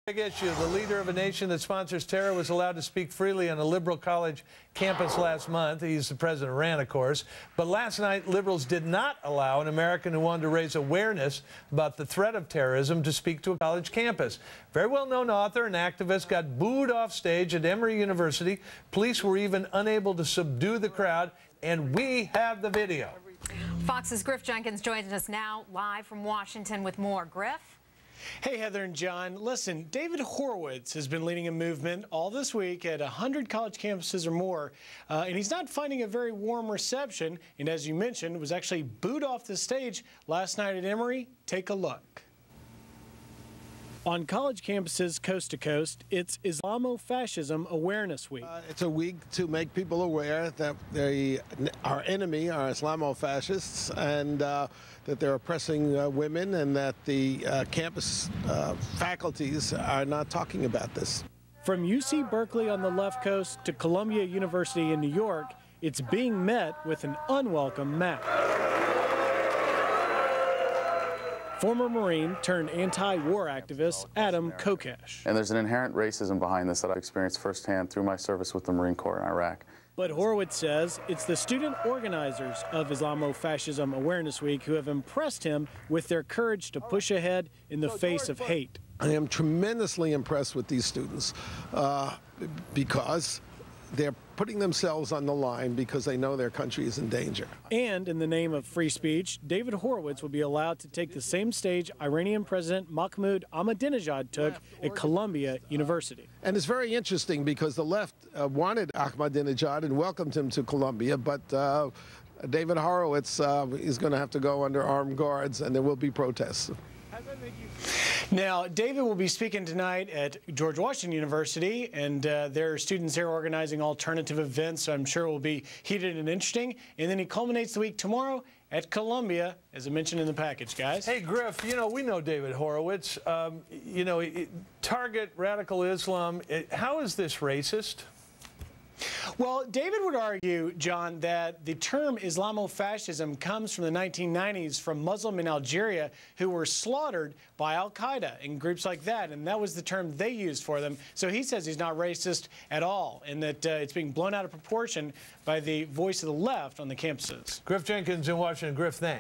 Big issue. The leader of a nation that sponsors terror was allowed to speak freely on a liberal college campus last month. He's the president of Iran, of course. But last night, liberals did not allow an American who wanted to raise awareness about the threat of terrorism to speak to a college campus. Very well-known author and activist got booed off stage at Emory University. Police were even unable to subdue the crowd, and we have the video. Fox's Griff Jenkins joins us now live from Washington with more. Griff? Hey, Heather and John. Listen, David Horowitz has been leading a movement all this week at 100 college campuses or more, and he's not finding a very warm reception, and as you mentioned, was actually booed off the stage last night at Emory. Take a look. On college campuses coast to coast, it's Islamofascism Awareness Week. It's a week to make people aware that our enemy are Islamofascists and that they're oppressing women, and that the campus faculties are not talking about this. From UC Berkeley on the left coast to Columbia University in New York, it's being met with an unwelcome mass. Former Marine turned anti-war activist Adam Kokesh. And there's an inherent racism behind this that I've experienced firsthand through my service with the Marine Corps in Iraq. But Horowitz says it's the student organizers of Islamofascism Awareness Week who have impressed him with their courage to push ahead in the face of hate. I am tremendously impressed with these students because they're putting themselves on the line because they know their country is in danger. And in the name of free speech, David Horowitz will be allowed to take the same stage Iranian President Mahmoud Ahmadinejad took at Columbia University. And it's very interesting because the left wanted Ahmadinejad and welcomed him to Columbia, but David Horowitz is going to have to go under armed guards, and there will be protests. Now, David will be speaking tonight at George Washington University, and there are students there organizing alternative events, so I'm sure it will be heated and interesting. And then he culminates the week tomorrow at Columbia, as I mentioned in the package, guys. Hey, Griff, you know, we know David Horowitz. You know, target radical Islam. How is this racist? Well, David would argue, John, that the term Islamofascism comes from the 1990s from Muslims in Algeria who were slaughtered by al-Qaeda and groups like that, and that was the term they used for them. So he says he's not racist at all, and that it's being blown out of proportion by the voice of the left on the campuses. Griff Jenkins in Washington. Griff, thanks.